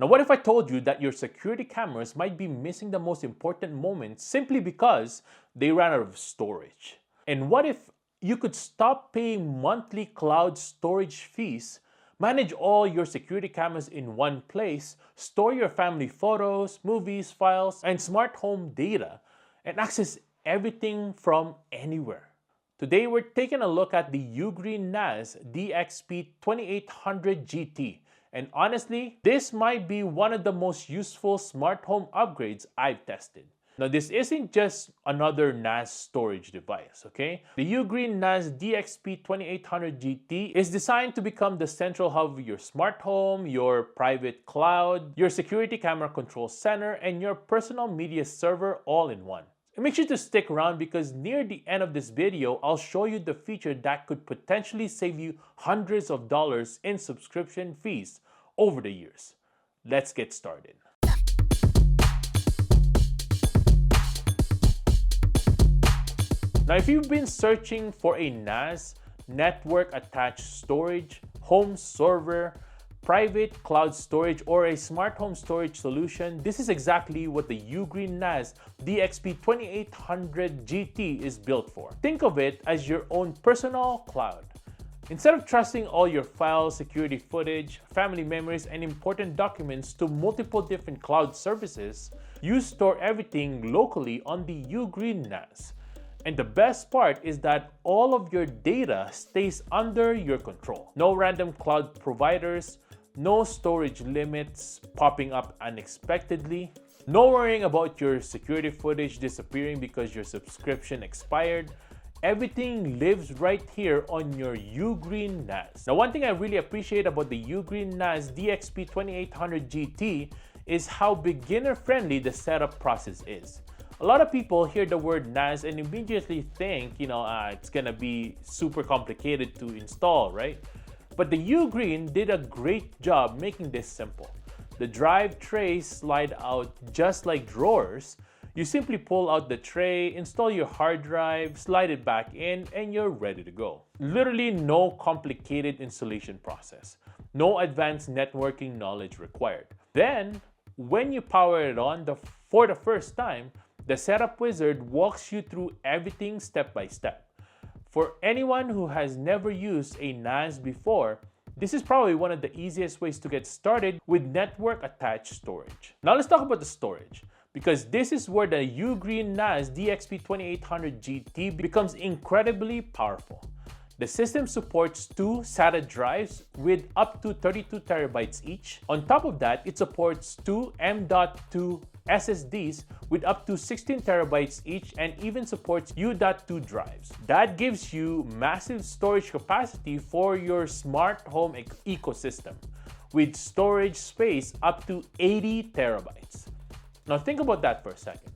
Now, what if I told you that your security cameras might be missing the most important moments simply because they ran out of storage? And what if you could stop paying monthly cloud storage fees, manage all your security cameras in one place, store your family photos, movies, files, and smart home data, and access everything from anywhere? Today, we're taking a look at the UGREEN NAS DXP2800 GT. And honestly, this might be one of the most useful smart home upgrades I've tested. Now, this isn't just another NAS storage device, okay? The UGREEN NAS DXP2800 GT is designed to become the central hub of your smart home, your private cloud, your security camera control center, and your personal media server all in one. And make sure to stick around because near the end of this video, I'll show you the feature that could potentially save you hundreds of dollars in subscription fees over the years. Let's get started. Now, if you've been searching for a NAS, network attached storage, home server, private cloud storage, or a smart home storage solution, this is exactly what the UGREEN NAS DXP2800 GT is built for. Think of it as your own personal cloud. Instead of trusting all your files, security footage, family memories, and important documents to multiple different cloud services, you store everything locally on the UGREEN NAS. And the best part is that all of your data stays under your control. No random cloud providers, no storage limits popping up unexpectedly, no worrying about your security footage disappearing because your subscription expired. Everything lives right here on your UGREEN NAS. Now, one thing I really appreciate about the UGREEN NAS DXP2800 GT is how beginner-friendly the setup process is. A lot of people hear the word NAS and immediately think, it's gonna be super complicated to install, right? But the UGREEN did a great job making this simple. The drive trays slide out just like drawers. You simply pull out the tray, install your hard drive, slide it back in, and you're ready to go. Literally no complicated installation process. No advanced networking knowledge required. Then, when you power it on for the first time, the setup wizard walks you through everything step by step. For anyone who has never used a NAS before, this is probably one of the easiest ways to get started with network attached storage. Now let's talk about the storage, because this is where the UGREEN NAS DXP2800 GT becomes incredibly powerful. The system supports two SATA drives with up to 32 terabytes each. On top of that, it supports two M.2 SSDs with up to 16 terabytes each and even supports U.2 drives. That gives you massive storage capacity for your smart home ecosystem with storage space up to 80 terabytes. Now think about that for a second.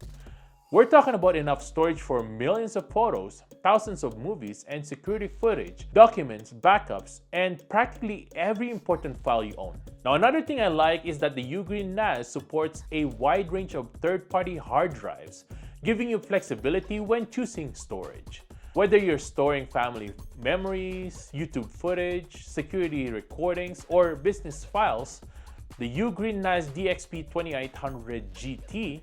We're talking about enough storage for millions of photos, thousands of movies, and security footage, documents, backups, and practically every important file you own. Now, another thing I like is that the UGREEN NAS supports a wide range of third-party hard drives, giving you flexibility when choosing storage. Whether you're storing family memories, YouTube footage, security recordings, or business files, the UGREEN NAS DXP2800 GT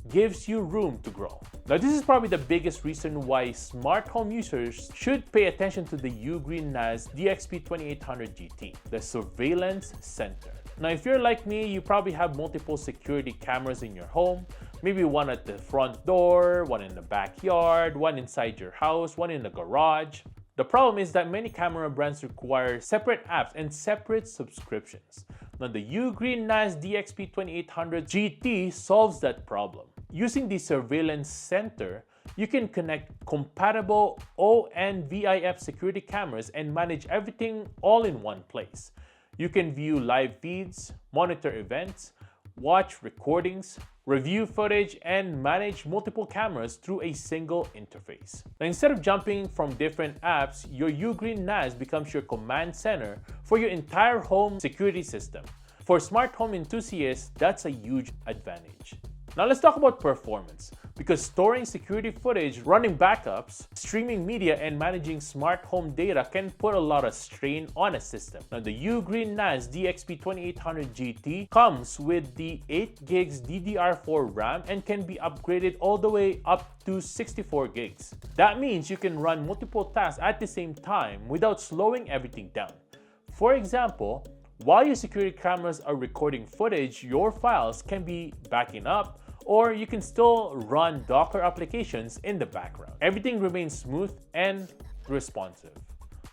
gives you room to grow. Now, this is probably the biggest reason why smart home users should pay attention to the UGREEN NAS DXP2800 GT, the surveillance center. Now, if you're like me, you probably have multiple security cameras in your home, maybe one at the front door, one in the backyard, one inside your house, one in the garage. The problem is that many camera brands require separate apps and separate subscriptions. Now, the UGREEN NAS DXP2800 GT solves that problem. Using the surveillance center, you can connect compatible ONVIF security cameras and manage everything all in one place. You can view live feeds, monitor events, watch recordings, review footage, and manage multiple cameras through a single interface. Now, instead of jumping from different apps, your UGREEN NAS becomes your command center for your entire home security system. For smart home enthusiasts, that's a huge advantage. Now let's talk about performance, because storing security footage, running backups, streaming media, and managing smart home data can put a lot of strain on a system. Now the UGREEN NAS DXP2800 GT comes with the 8 gigs DDR4 RAM and can be upgraded all the way up to 64 gigs. That means you can run multiple tasks at the same time without slowing everything down. For example, while your security cameras are recording footage, your files can be backing up, or you can still run Docker applications in the background. Everything remains smooth and responsive.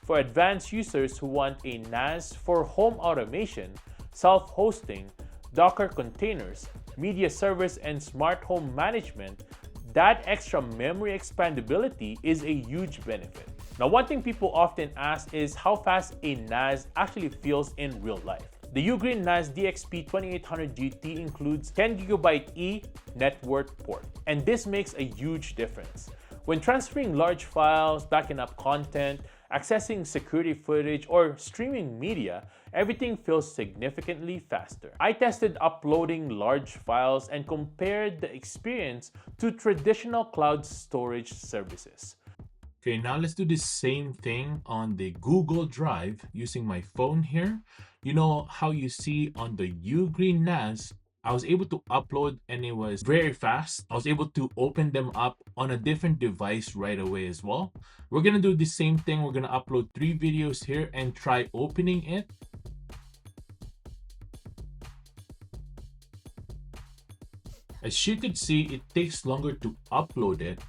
For advanced users who want a NAS for home automation, self-hosting, Docker containers, media servers, and smart home management, that extra memory expandability is a huge benefit. Now, one thing people often ask is how fast a NAS actually feels in real life. The UGREEN NAS DXP2800 GT includes 10GB E network port, and this makes a huge difference. When transferring large files, backing up content, accessing security footage, or streaming media, everything feels significantly faster. I tested uploading large files and compared the experience to traditional cloud storage services. Okay, now let's do the same thing on the Google Drive using my phone here. You know how you see on the UGREEN NAS, I was able to upload and it was very fast. I was able to open them up on a different device right away as well. We're gonna do the same thing. We're gonna upload 3 videos here and try opening it. As you could see, it takes longer to upload it.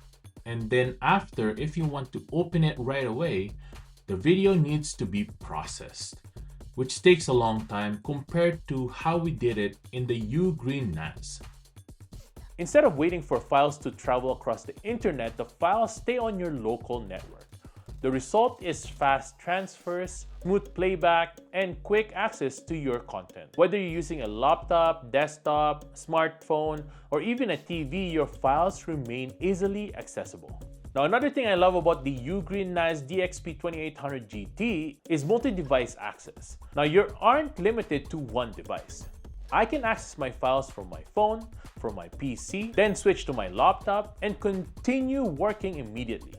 And then after, if you want to open it right away, the video needs to be processed, which takes a long time compared to how we did it in the UGREEN NAS. Instead of waiting for files to travel across the internet, the files stay on your local network. The result is fast transfers, smooth playback, and quick access to your content. Whether you're using a laptop, desktop, smartphone, or even a TV, your files remain easily accessible. Now, another thing I love about the UGREEN NAS DXP2800 GT is multi-device access. Now, you aren't limited to one device. I can access my files from my phone, from my PC, then switch to my laptop, and continue working immediately.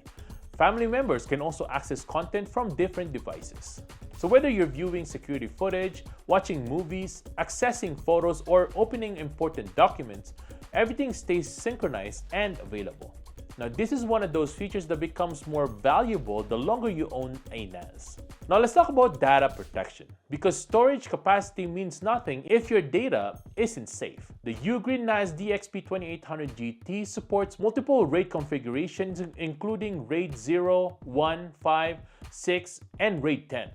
Family members can also access content from different devices. So whether you're viewing security footage, watching movies, accessing photos, or opening important documents, everything stays synchronized and available. Now, this is one of those features that becomes more valuable the longer you own a NAS. Now, let's talk about data protection, because storage capacity means nothing if your data isn't safe. The UGREEN NAS DXP2800 GT supports multiple RAID configurations, including RAID 0, 1, 5, 6, and RAID 10.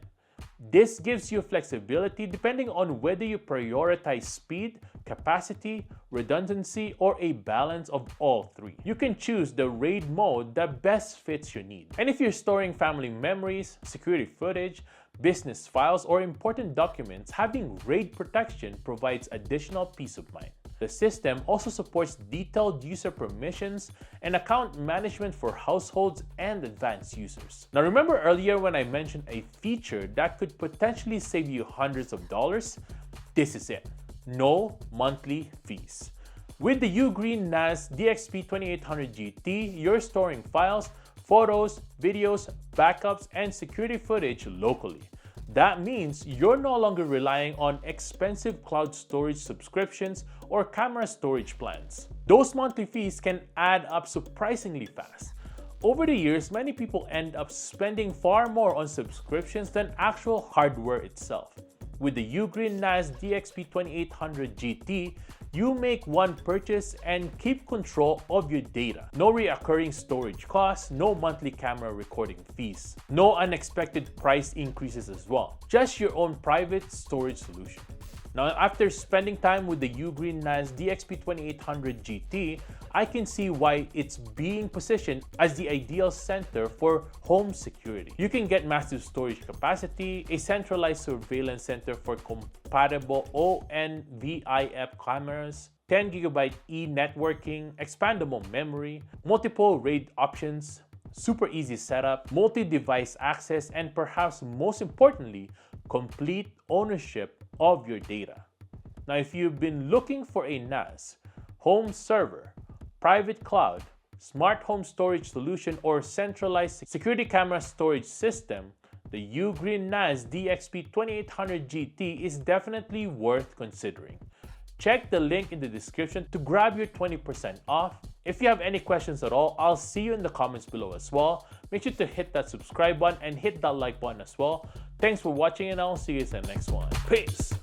This gives you flexibility depending on whether you prioritize speed, capacity, redundancy, or a balance of all three. You can choose the RAID mode that best fits your need. And if you're storing family memories, security footage, business files, or important documents, having RAID protection provides additional peace of mind. The system also supports detailed user permissions and account management for households and advanced users. Now, remember earlier when I mentioned a feature that could potentially save you hundreds of dollars? This is it. No monthly fees. With the UGREEN NAS DXP2800 GT, you're storing files, photos, videos, backups, and security footage locally. That means you're no longer relying on expensive cloud storage subscriptions or camera storage plans. Those monthly fees can add up surprisingly fast. Over the years, many people end up spending far more on subscriptions than actual hardware itself. With the UGREEN NAS DXP2800 GT, you make one purchase and keep control of your data. No recurring storage costs, no monthly camera recording fees, no unexpected price increases as well. Just your own private storage solution. Now, after spending time with the UGREEN NAS DXP2800 GT, I can see why it's being positioned as the ideal center for home security. You can get massive storage capacity, a centralized surveillance center for compatible ONVIF cameras, 10GB E networking, expandable memory, multiple RAID options, super easy setup, multi-device access, and perhaps most importantly, complete ownership of your data. Now, if you've been looking for a NAS, home server, private cloud, smart home storage solution, or centralized security camera storage system, the UGREEN NAS DXP2800 GT is definitely worth considering. Check the link in the description to grab your 20% off. If you have any questions at all, I'll see you in the comments below as well. Make sure to hit that subscribe button and hit that like button as well. Thanks for watching, and I'll see you in the next one. Peace!